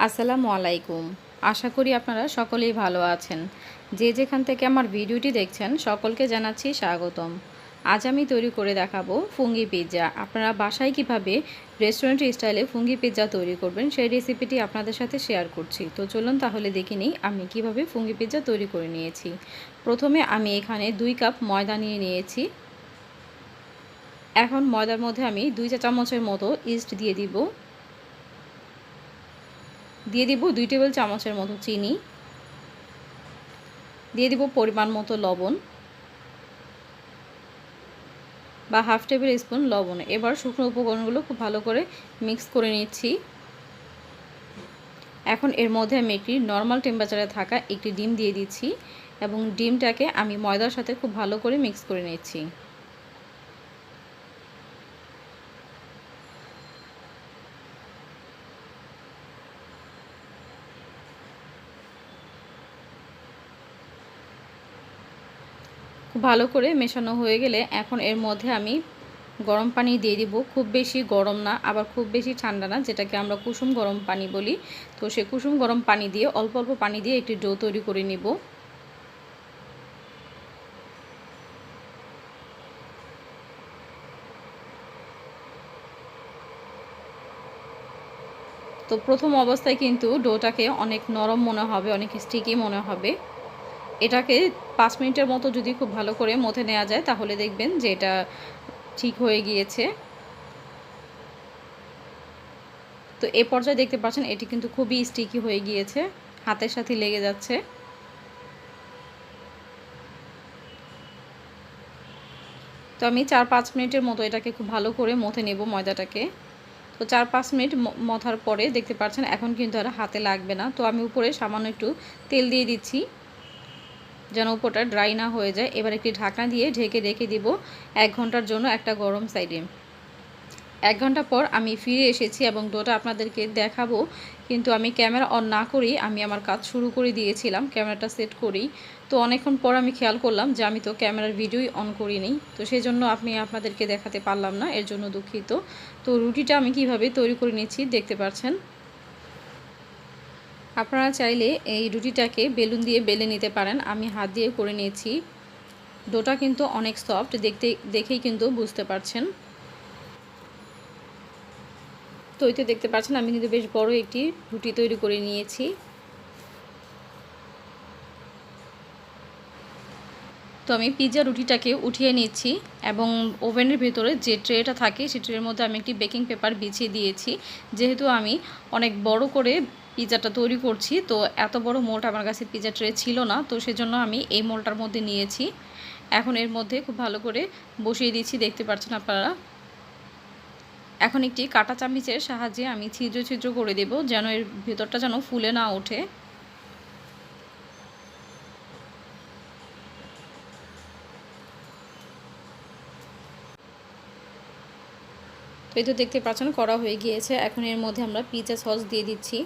আসসালামু আলাইকুম। আশা করি আপনারা সকলেই ভালো আছেন। যে যেখান থেকে আমার ভিডিওটি দেখছেন সকলকে জানাচ্ছি স্বাগতম। আজ আমি তৈরি করে দেখাবো ফুঙ্গি পিৎজা। আপনারা বাসায় কিভাবে রেস্টুরেন্ট স্টাইলে ফুঙ্গি পিৎজা তৈরি করবেন সেই রেসিপিটি আপনাদের সাথে শেয়ার করছি। তো চলুন তাহলে দেখে নিই আমি কিভাবে ফুঙ্গি পিৎজা তৈরি করে নিয়েছি। প্রথমে আমি এখানে 2 কাপ ময়দা নিয়ে নিয়েছি। এখন ময়দার মধ্যে আমি 2 চা চামচের মতো ইস্ট দিয়ে দিব। 2 টেবিল চামচের মতো চিনি, দিয়ে দিব পরিমাণ মতো লবণ বা হাফ টেবিল স্পুন লবণ। এবার শুকনো উপকরণগুলো খুব ভালো করে মিক্স করে নিচ্ছি। এখন এর মধ্যে আমি একটি নর্মাল টেম্পারেচারে থাকা একটি ডিম দিয়ে দিচ্ছি এবং ডিমটাকে আমি ময়দার সাথে খুব ভালো করে মিক্স করে নিচ্ছি। খুব ভালো করে মেশানো হয়ে গেলে এখন এর মধ্যে আমি গরম পানি দিয়ে দিব। খুব বেশি গরম না, আবার খুব বেশি ঠান্ডা না, যেটাকে আমরা কুসুম গরম পানি বলি। তো সে কুসুম গরম পানি দিয়ে অল্প অল্প পানি দিয়ে একটি ডো তৈরি করে নিব। তো প্রথম অবস্থায় কিন্তু ডোটাকে অনেক নরম মনে হবে, অনেক স্টিকি মনে হবে। এটাকে 5 মিনিটের মতো যদি খুব ভালো করে মথে নেওয়া যায় তাহলে দেখবেন যে এটা ঠিক হয়ে গিয়েছে। তো এই পর্যায়ে দেখতে পাচ্ছেন এটি কিন্তু খুবই স্টিকি হয়ে গিয়েছে, হাতের সাথে লেগে যাচ্ছে। তো আমি 4-5 মিনিটের মতো এটাকে খুব ভালো করে মথে নেব ময়দাটাকে। তো 4-5 মিনিট মথার পরে দেখতে পাচ্ছেন এখন কিন্তু আর হাতে লাগবে না। তো আমি উপরে সামান্য একটু তেল দিয়ে দিচ্ছি যেন উপরটা ড্রাই না হয়ে যায়। এবার একটি ঢাকনা দিয়ে ঢেকে রেখে দিব 1 ঘন্টার জন্য একটা গরম সাইডে। 1 ঘন্টা পর আমি ফিরে এসেছি এবং ডোটা আপনাদেরকে দেখাবো, কিন্তু আমি ক্যামেরা অন না করেই আমি আমার কাজ শুরু করে দিয়েছিলাম, ক্যামেরাটা সেট করেই। তো অনেকক্ষণ পর আমি খেয়াল করলাম যে আমি তো ক্যামেরার ভিডিওই অন করিনি। তো সেজন্য আমি আপনাদেরকে দেখাতে পারলাম না, এর জন্য দুঃখিত। তো রুটিটা আমি কিভাবে তৈরি করে নিচ্ছি দেখতে পাচ্ছেন। আপনারা চাইলে এই রুটিটাকে বেলুন দিয়ে বেলে নিতে পারেন, আমি হাত দিয়ে করে নিয়েছি। ডোটা কিন্তু অনেক সফট, দেখেই কিন্তু বুঝতে পারছেন। তো এই তো দেখতে পাচ্ছেন আমি কিন্তু বেশ বড় একটি রুটি তৈরি করে নিয়েছি। তো আমি পিৎজা রুটিটাকে উঠিয়ে নিচ্ছি এবং ওভেনের ভেতরে যে ট্রেটা থাকে সেই ট্রের মধ্যে আমি একটি বেকিং পেপার বিছিয়ে দিয়েছি। যেহেতু আমি অনেক বড় করে পিৎজাটা তৈরি করছি, তো এত বড় মোল্ড আমার কাছে পিৎজা ট্রে ছিল না, তো সেজন্য আমি এই মোল্ডটার মধ্যে নিয়েছি। এখন এর মধ্যে খুব ভালো করে বসিয়ে দিচ্ছি, দেখতে পাচ্ছেন আপনারা। এখন একটি কাঁটা চামচের সাহায্যে আমি ছিদ্র ছিদ্র করে দেব যেন এর ভেতরটা যেন ফুলে না ওঠে। তো এই তো দেখতে পাচ্ছেন করা হয়ে গিয়েছে। এখন এর মধ্যে আমরা পিৎজা সস দিয়ে দিচ্ছি।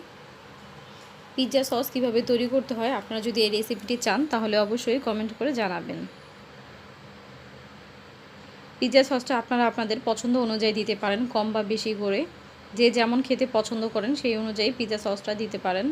পিৎজা সস কীভাবে তৈরি করতে হয় আপনারা যদি এই রেসিপিটি চান তাহলে অবশ্যই কমেন্ট করে জানাবেন। পিৎজা সসটা আপনারা আপনাদের পছন্দ অনুযায়ী দিতে পারেন, কম বা বেশি করে। যে যেমন খেতে পছন্দ করেন সেই অনুযায়ী পিৎজা সসটা দিতে পারেন।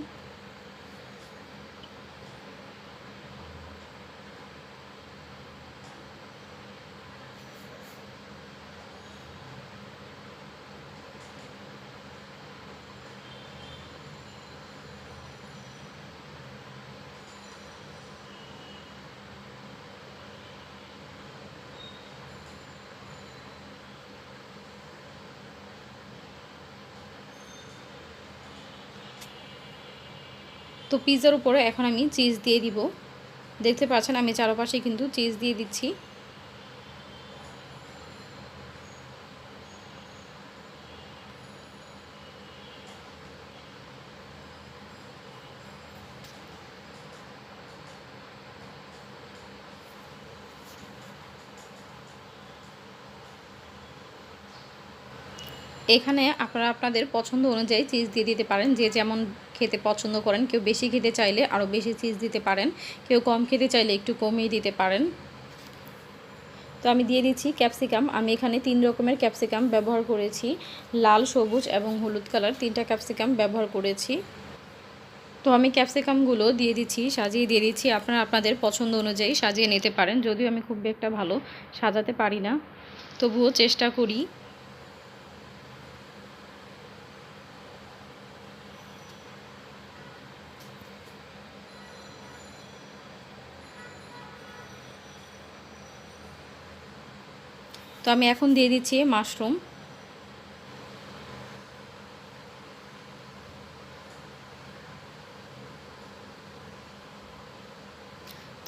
তো পিৎজার উপরে এখন আমি চিজ দিয়ে দিব। দেখতে পাচ্ছেন আমি চারপাশে কিন্তু চিজ দিয়ে দিচ্ছি। এখানে আপনারা আপনাদের পছন্দ অনুযায়ী চিজ দিয়ে দিতে পারেন, যে যেমন খেতে পছন্দ করেন। কেউ বেশি খেতে চাইলে আরও বেশি চিজ দিতে পারেন, কেউ কম খেতে চাইলে একটু কমিয়ে দিতে পারেন। তো আমি দিয়ে দিচ্ছি ক্যাপসিকাম। আমি এখানে 3 রকমের ক্যাপসিকাম ব্যবহার করেছি, লাল, সবুজ এবং হলুদ কালার 3টা ক্যাপসিকাম ব্যবহার করেছি। তো আমি ক্যাপসিকামগুলো দিয়ে দিচ্ছি, সাজিয়ে দিয়ে দিচ্ছি। আপনারা আপনাদের পছন্দ অনুযায়ী সাজিয়ে নিতে পারেন। যদিও আমি খুব একটা ভালো সাজাতে পারি না, তবুও চেষ্টা করি। তো আমি এখন দিয়ে দিচ্ছি মাশরুম।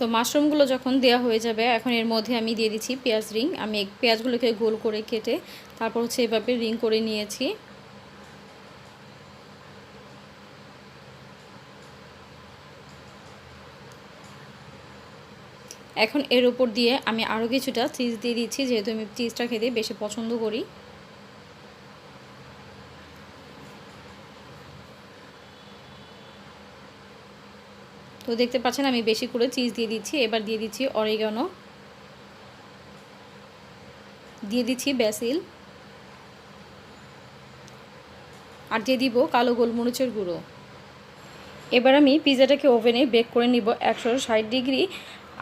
তো মাশরুমগুলো যখন দেওয়া হয়ে যাবে, এখন এর মধ্যে আমি দিয়ে দিচ্ছি পেঁয়াজ রিং। আমি পেঁয়াজগুলোকে গোল করে কেটে তারপর হচ্ছে এভাবে রিং করে নিয়েছি। এখন এর উপর দিয়ে আমি আরও কিছুটা চিজ দিয়ে দিচ্ছি, যেহেতু আমি চিজটা খেতে বেশি পছন্দ করি। তো দেখতে পাচ্ছেন আমি বেশি করে চিজ দিয়ে দিচ্ছি। এবার দিয়ে দিচ্ছি অরিগানো, দিয়ে দিচ্ছি ব্যাসিল, আর দিয়ে দিব কালো গোলমরিচের গুঁড়ো। এবার আমি পিৎজাটাকে ওভেনে বেক করে নিব 160 ডিগ্রি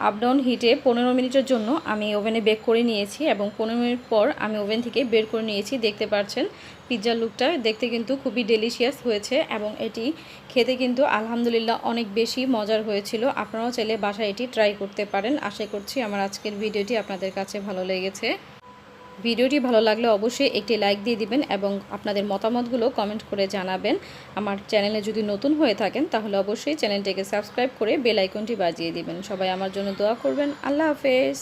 আপ ডাউন হিটে 15 মিনিটের জন্য আমি ওভেনে বেক করে নিয়েছি, এবং 15 মিনিট পর আমি ওভেন থেকে বের করে নিয়েছি। দেখতে পাচ্ছেন পিৎজার লুকটা দেখতে কিন্তু খুবই ডেলিশিয়াস হয়েছে, এবং এটি খেতে কিন্তু আলহামদুলিল্লাহ অনেক বেশি মজার হয়েছিল। আপনারাও চাইলে বাসায় এটি ট্রাই করতে পারেন। আশা করছি আমার আজকের ভিডিওটি আপনাদের কাছে ভালো লেগেছে। ভিডিওটি ভালো লাগলে অবশ্যই একটি লাইক দিয়ে দিবেন এবং আপনাদের মতামতগুলো কমেন্ট করে জানাবেন। আমার চ্যানেলে যদি নতুন হয়ে থাকেন তাহলে অবশ্যই চ্যানেলটিকে সাবস্ক্রাইব করে বেল আইকনটি বাজিয়ে দিবেন। সবাই আমার জন্য দোয়া করবেন। আল্লাহ হাফেজ।